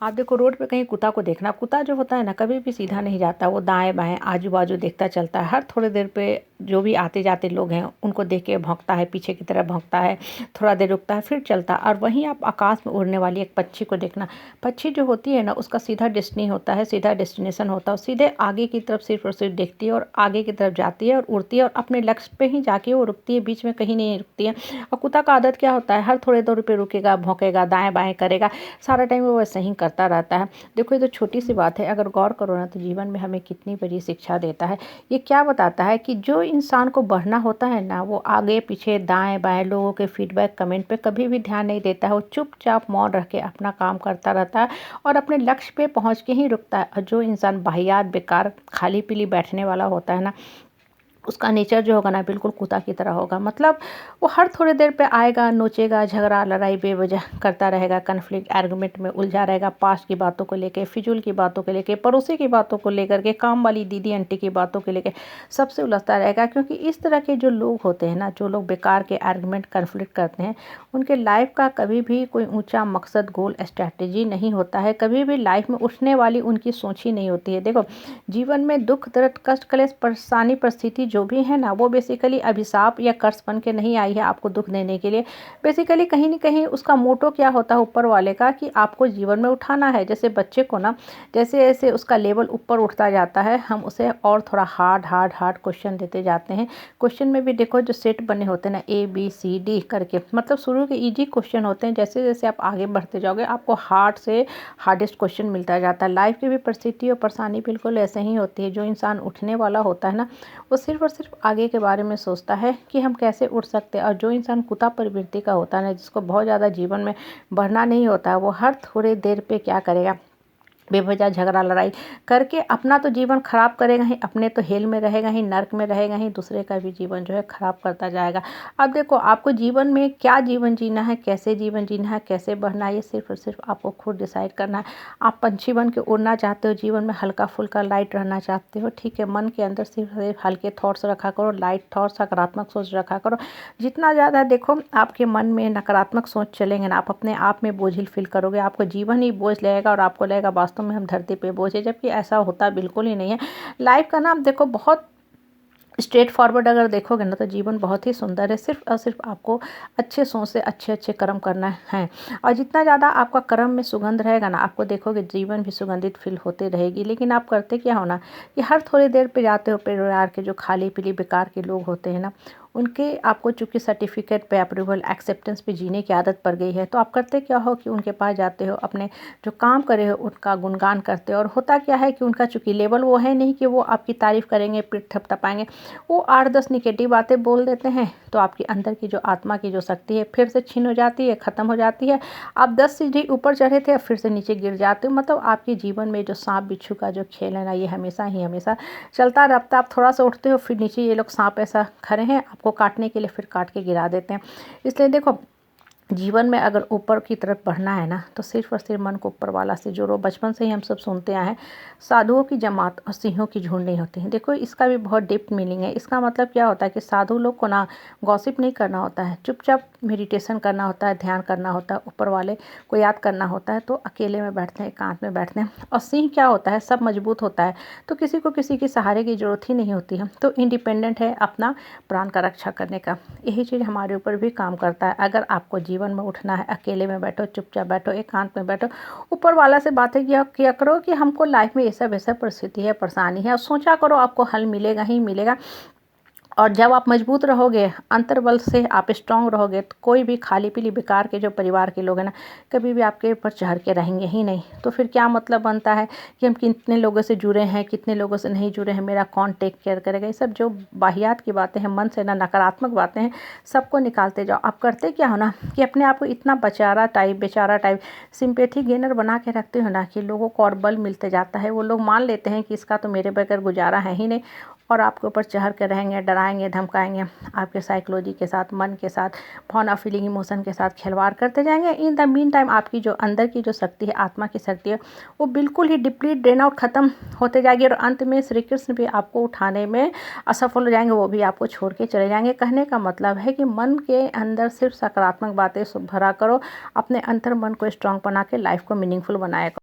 आप देखो रोड पे कहीं कुत्ता को देखना, कुत्ता जो होता है ना कभी भी सीधा नहीं जाता, वो दाएं बाएं आजू बाजू देखता चलता है। हर थोड़ी देर पे जो भी आते जाते लोग हैं उनको देख के भौंकता है, पीछे की तरफ भौंकता है, थोड़ा देर रुकता है फिर चलता है। और वहीं आप आकाश में उड़ने वाली एक पक्षी को देखना, पक्षी जो होती है ना उसका सीधा डेस्टिनी होता है, सीधा डेस्टिनेशन होता है, सीधे आगे की तरफ सिर्फ और सिर्फ देखती है और आगे की तरफ जाती है और उड़ती है और अपने लक्ष्य पे ही जाके वो रुकती है, बीच में कहीं नहीं रुकती है। और कुत्ता का आदत क्या होता है, हर थोड़े देर पे रुकेगा, भौंकेगा, दाएं बाएं करेगा, सारा टाइम वो वैसे ही करता रहता है। देखो ये तो छोटी सी बात है, अगर गौर करो ना तो जीवन में हमें कितनी बड़ी शिक्षा देता है। ये क्या बताता है कि जो इंसान को बढ़ना होता है ना वो आगे पीछे दाएं बाएं लोगों के फीडबैक कमेंट पे कभी भी ध्यान नहीं देता है, वो चुपचाप मौन रख के अपना काम करता रहता है और अपने लक्ष्य पे पहुंच के ही रुकता है। और जो इंसान वाहियात बेकार खाली पीली बैठने वाला होता है ना उसका नेचर जो होगा ना बिल्कुल कुत्ता की तरह होगा। मतलब वो हर थोड़ी देर पे आएगा, नोचेगा, झगड़ा लड़ाई बेवजह करता रहेगा, कन्फ्लिक्ट आर्गुमेंट में उलझा रहेगा, पास्ट की बातों को लेके, फिजूल की बातों को लेके, पड़ोसी की बातों को लेकर के, काम वाली दीदी आंटी की बातों को लेके सबसे उलझता रहेगा। क्योंकि इस तरह के जो लोग होते हैं ना, जो लोग बेकार के आर्गुमेंट कन्फ्लिक्ट करते हैं, उनके लाइफ का कभी भी कोई ऊंचा मकसद गोल स्ट्रैटेजी नहीं होता है, कभी भी लाइफ में उठने वाली उनकी सोच ही नहीं होती है। देखो जीवन में दुख दर्द कष्ट क्लेश परेशानी परिस्थिति जो भी है ना वो बेसिकली अभिशाप या कर्स बन के नहीं आई है आपको दुख देने के लिए। बेसिकली कहीं ना कहीं उसका मोटो क्या होता है ऊपर वाले का कि आपको जीवन में उठाना है। जैसे बच्चे को ना जैसे जैसे उसका लेवल ऊपर उठता जाता है हम उसे और थोड़ा हार्ड हार्ड हार्ड क्वेश्चन देते जाते हैं। क्वेश्चन में भी देखो जो सेट बने होते हैं ना ABCD करके, मतलब शुरू के इजी क्वेश्चन होते हैं, जैसे जैसे आप आगे बढ़ते जाओगे आपको हार्ड से हार्डेस्ट क्वेश्चन मिलता जाता है। लाइफ की भी परिस्थिति और परेशानी बिल्कुल ऐसे ही होती है। जो इंसान उठने वाला होता है ना वो सिर्फ और सिर्फ आगे के बारे में सोचता है कि हम कैसे उठ सकते हैं। और जो इंसान कुत्ता प्रवृत्ति का होता है ना, जिसको बहुत ज़्यादा जीवन में बढ़ना नहीं होता है, वो हर थोड़े देर पे क्या करेगा, बेवजह झगड़ा लड़ाई करके अपना तो जीवन खराब करेगा ही, अपने तो हेल में रहेगा ही, नर्क में रहेगा ही, दूसरे का भी जीवन जो है खराब करता जाएगा। अब देखो आपको जीवन में क्या जीवन जीना है, कैसे जीवन जीना है, कैसे बढ़ना है, ये सिर्फ और सिर्फ आपको खुद डिसाइड करना है। आप पंछी बन के उड़ना चाहते हो, जीवन में हल्का फुल्का लाइट रहना चाहते हो, ठीक है, मन के अंदर सिर्फ सिर्फ हल्के थॉट्स रखा करो, लाइट थॉट्स, सकारात्मक सोच रखा करो। जितना ज़्यादा देखो आपके मन में नकारात्मक सोच चलेंगे ना आप अपने आप में बोझिल फील करोगे, आपको जीवन ही बोझ लगेगा और आपको लगेगा वास्तव में हम धरती पे बोझ है, जबकि ऐसा होता बिल्कुल ही नहीं है। लाइफ का नाम देखो बहुत स्ट्रेट फॉरवर्ड अगर देखोगे ना तो जीवन बहुत ही सुंदर है। सिर्फ और सिर्फ आपको अच्छे सोच से अच्छे अच्छे कर्म करना है। और जितना ज़्यादा आपका कर्म में सुगंध रहेगा ना आपको देखोगे जीवन भी सुगंधित फील होते रहेगी। लेकिन आप करते क्या हो ना कि हर थोड़ी देर पे जाते हो परिवार के जो खाली पीली बेकार के लोग होते हैं ना उनके आपको चूंकि सर्टिफिकेट पे अप्रूवल एक्सेप्टेंस पे जीने की आदत पड़ गई है, तो आप करते क्या हो कि उनके पास जाते हो, अपने जो काम करे हो उनका गुणगान करते हो। और होता क्या है कि उनका चूंकि लेवल वो है नहीं कि वो आपकी तारीफ़ करेंगे, पीठ थपथपाएंगे, वो 8-10 निगेटिव बातें बोल देते हैं, तो आपके अंदर की जो आत्मा की जो शक्ति है फिर से छीन हो जाती है, ख़त्म हो जाती है। आप 10 सीढ़ी ऊपर चढ़े थे फिर से नीचे गिर जाते हो। मतलब आपके जीवन में जो सांप बिच्छू का जो खेल है ना ये हमेशा ही हमेशा चलता रहता। आप थोड़ा सा उठते हो फिर नीचे ये लोग सांप ऐसा खड़े हैं आपको काटने के लिए, फिर काट के गिरा देते हैं। इसलिए देखो जीवन में अगर ऊपर की तरफ बढ़ना है ना तो सिर्फ और सिर्फ मन को ऊपर वाला से जोड़ो। बचपन से ही हम सब सुनते आए हैं साधुओं की जमात और सिंहों की झुंड नहीं होती है। देखो इसका भी बहुत डीप मीनिंग है। इसका मतलब क्या होता है कि साधु लोग को ना गॉसिप नहीं करना होता है, चुपचाप मेडिटेशन करना होता है, ध्यान करना होता है, ऊपर वाले को याद करना होता है, तो अकेले में बैठते हैं, एकांत में बैठते हैं। और सिंह क्या होता है, सब मजबूत होता है तो किसी को किसी के सहारे की जरूरत ही नहीं होती है, तो इंडिपेंडेंट है अपना प्राण का रक्षा करने का। यही चीज़ हमारे ऊपर भी काम करता है। अगर आपको जीवन में उठना है, अकेले में बैठो, चुपचाप बैठो, एकांत में बैठो, ऊपर वाला से बातें किया करो कि हमको लाइफ में ऐसा वैसा परिस्थिति है, परेशानी है, और सोचा करो आपको हल मिलेगा ही मिलेगा। और जब आप मजबूत रहोगे, अंतर्बल से आप स्ट्रांग रहोगे, तो कोई भी खाली पीली बेकार के जो परिवार के लोग हैं ना कभी भी आपके ऊपर चढ़ के रहेंगे ही नहीं। तो फिर क्या मतलब बनता है कि हम कितने लोगों से जुड़े हैं, कितने लोगों से नहीं जुड़े हैं, मेरा कौन टेक केयर करेगा, ये सब जो बाहियात की बातें हैं, मन से ना नकारात्मक बातें हैं, सबको निकालते जाओ। आप करते क्या हो ना कि अपने आप को इतना बेचारा टाइप सिंपैथी गेनर बना के रखते हो ना कि लोगों को और बल मिलते जाता है। वो लोग मान लेते हैं कि इसका तो मेरे बगैर गुजारा है ही नहीं, और आपके ऊपर चढ़ के रहेंगे, डराएंगे, धमकाएंगे, आपके साइकोलॉजी के साथ, मन के साथ, भावना फीलिंग इमोशन के साथ खिलवाड़ करते जाएंगे। इन द मीन टाइम आपकी जो अंदर की जो शक्ति है, आत्मा की शक्ति है, वो बिल्कुल ही डिप्लीट ड्रेन आउट खत्म होते जाएगी। और अंत में श्री कृष्ण भी आपको उठाने में असफल हो जाएंगे, वो भी आपको छोड़ के चले जाएंगे। कहने का मतलब है कि मन के अंदर सिर्फ सकारात्मक बातें भरा करो, अपने अंतर मन को स्ट्रांग बना के लाइफ को मीनिंगफुल बनाया करो।